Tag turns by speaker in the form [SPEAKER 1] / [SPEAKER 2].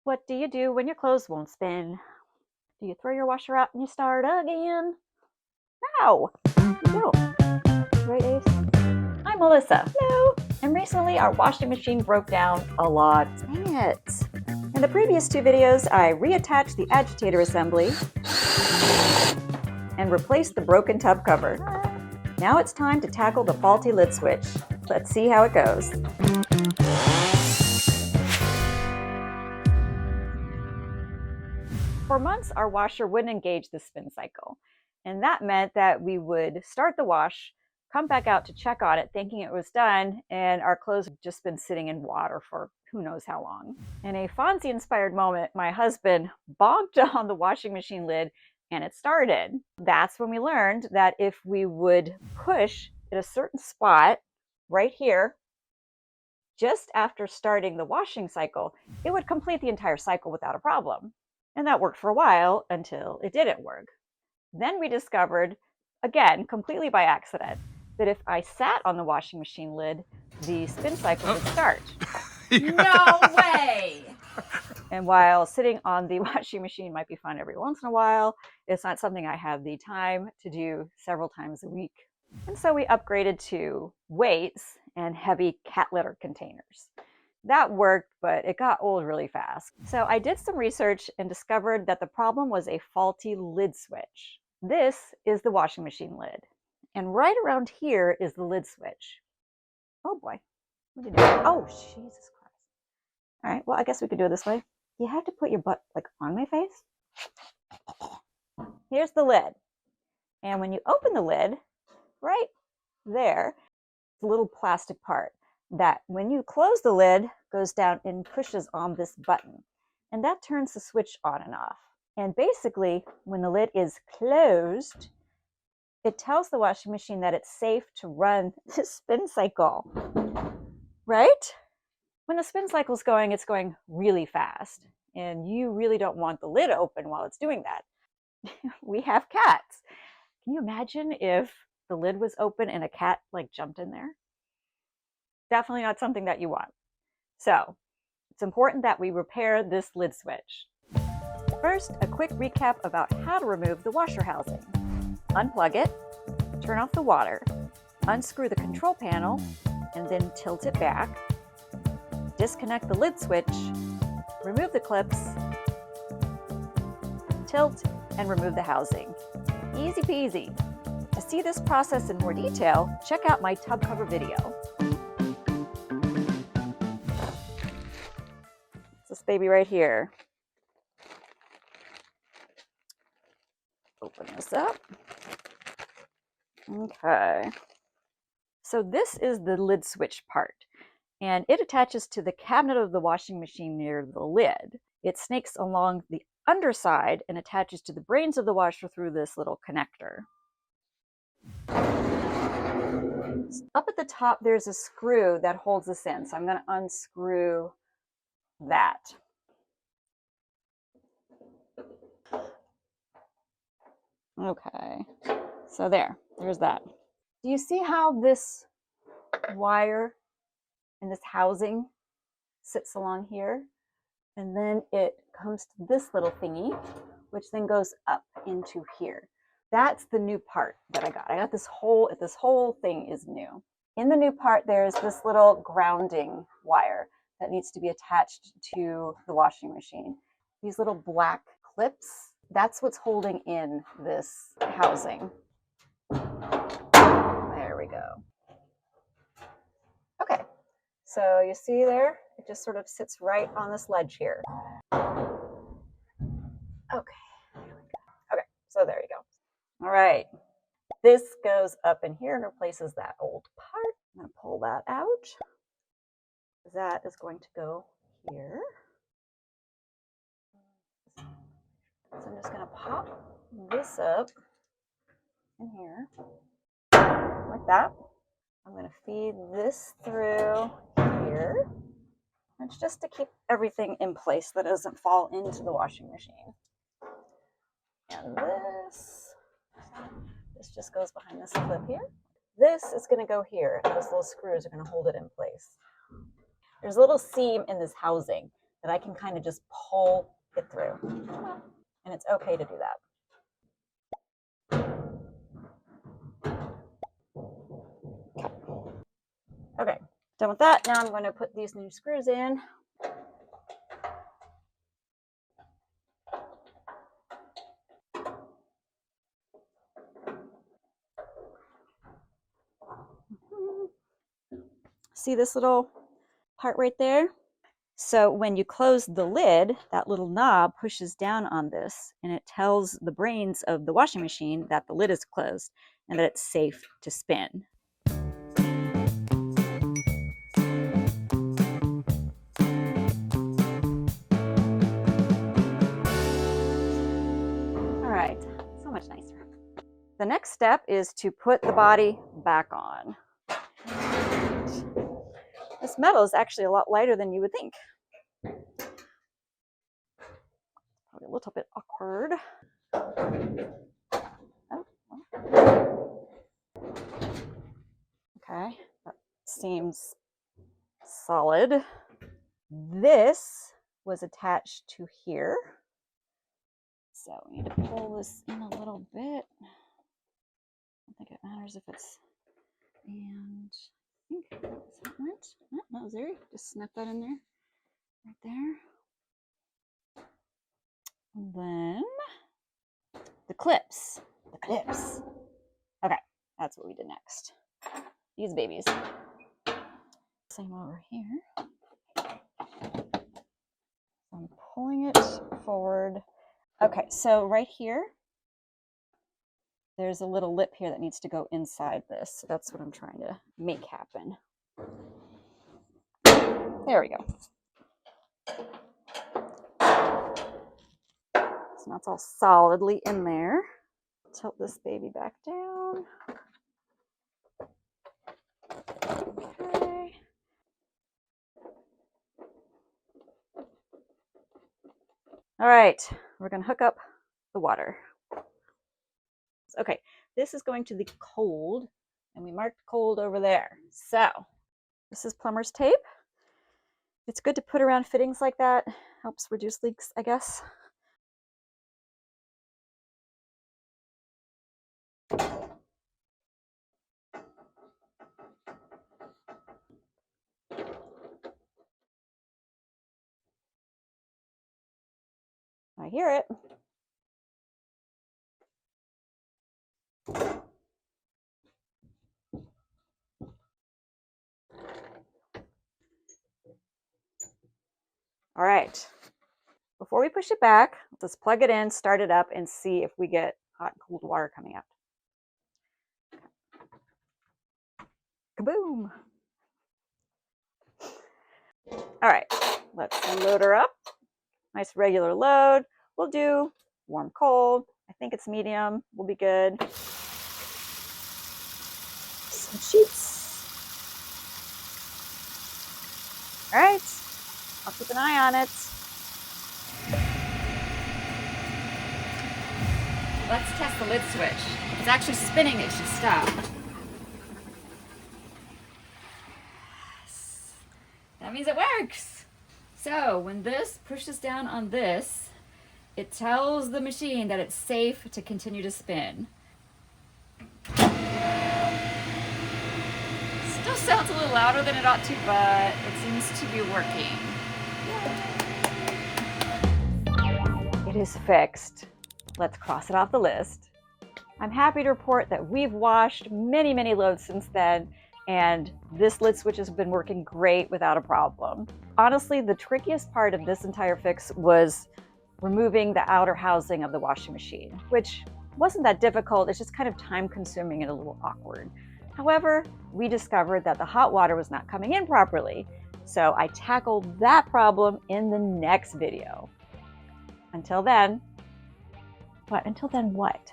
[SPEAKER 1] What do you do when your clothes won't spin? Do you throw your washer out and you start again? No, you don't. Right, Ace? I'm Melissa. Hello. And recently our washing machine broke down a lot. Dang it. In the previous two videos, I reattached the agitator assembly and replaced the broken tub cover. Now it's time to tackle the faulty lid switch. Let's see how it goes. For months, our washer wouldn't engage the spin cycle. And that meant that we would start the wash, come back out to check on it, thinking it was done, and our clothes had just been sitting in water for who knows how long. In a Fonzie-inspired moment, my husband bonked on the washing machine lid, and it started. That's when we learned that if we would push at a certain spot, right here, just after starting the washing cycle, it would complete the entire cycle without a problem. And that worked for a while until it didn't work. Then we discovered, again, completely by accident, that if I sat on the washing machine lid, the spin cycle would start.
[SPEAKER 2] No way!
[SPEAKER 1] And while sitting on the washing machine might be fun every once in a while, it's not something I have the time to do several times a week. And so we upgraded to weights and heavy cat litter containers. That worked, but it got old really fast. So I did some research and discovered that the problem was a faulty lid switch. This is the washing machine lid. And right around here is the lid switch. Oh boy, what did you do? Oh, Jesus Christ. All right, well, I guess we could do it this way. You have to put your butt like on my face. Here's the lid. And when you open the lid, right there, the little plastic part that when you close the lid goes down and pushes on this button, and that turns the switch on and off. And basically when the lid is closed, it tells the washing machine that it's safe to run the spin cycle, right? When the spin cycle is going, it's going really fast, and you really don't want the lid open while it's doing that. We have cats. Can you imagine if the lid was open and a cat like jumped in there? Definitely not something that you want. So it's important that we repair this lid switch. First, a quick recap about how to remove the washer housing. Unplug it, turn off the water, unscrew the control panel, and then tilt it back. Disconnect the lid switch, remove the clips, tilt, and remove the housing. Easy peasy. To see this process in more detail, check out my tub cover video. This baby right here. Open this up. Okay. So this is the lid switch part, and it attaches to the cabinet of the washing machine near the lid. It snakes along the underside and attaches to the brains of the washer through this little connector. Up at the top, there's a screw that holds this in, so I'm going to unscrew that. Okay, so there's that. Do you see how this wire and this housing sits along here? And then it comes to this little thingy, which then goes up into here. That's the new part that I got. I got this whole thing is new. In the new part, there's this little grounding wire that needs to be attached to the washing machine. These little black clips, that's what's holding in this housing. There we go. Okay, so you see there, it just sort of sits right on this ledge here. Okay, so there you go. All right, this goes up in here and replaces that old part. I'm going to pull that out. That is going to go here. So I'm just going to pop this up in here like that. I'm going to feed this through here. It's just to keep everything in place that doesn't fall into the washing machine. And this just goes behind this clip here. This is going to go here, and those little screws are going to hold it in place. There's a little seam in this housing that I can kind of just pull it through. And it's okay to do that. Okay, done with that. Now I'm going to put these new screws in. See this little part right there? So when you close the lid, that little knob pushes down on this and it tells the brains of the washing machine that the lid is closed and that it's safe to spin. All right, so much nicer. The next step is to put the body back on. This metal is actually a lot lighter than you would think. Probably a little bit awkward. Oh. Okay, that seems solid. This was attached to here. So we need to pull this in a little bit. I don't think it matters if it's, and I think that's how it went. Oh, that was there. Just snap that in there, right there. And then the clips. Okay, that's what we did next. These babies. Same over here. I'm pulling it forward. Okay, so right here, there's a little lip here that needs to go inside this. So that's what I'm trying to make happen. There we go. So now it's all solidly in there. Tilt this baby back down. Okay. All right, we're gonna hook up the water. Okay, this is going to the cold, and we marked cold over there. So this is plumber's tape. It's good to put around fittings like that. Helps reduce leaks, I guess. I hear it. All right, before we push it back, let's plug it in, start it up, and see if we get hot and cold water coming out. Kaboom! All right, let's load her up. Nice regular load. We'll do warm, cold. I think it's medium. We'll be good. Some sheets. All right, I'll keep an eye on it.
[SPEAKER 2] Let's test the lid switch. If it's actually spinning, it should stop. That means it works. So when this pushes down on this, it tells the machine that it's safe to continue to spin. Still sounds a little louder than it ought to, but it seems to be working.
[SPEAKER 1] It is fixed. Let's cross it off the list. I'm happy to report that we've washed many, many loads since then, and this lid switch has been working great without a problem. Honestly, the trickiest part of this entire fix was removing the outer housing of the washing machine, which wasn't that difficult. It's just kind of time consuming and a little awkward. However, we discovered that the hot water was not coming in properly, so I tackled that problem in the next video. Until then, what?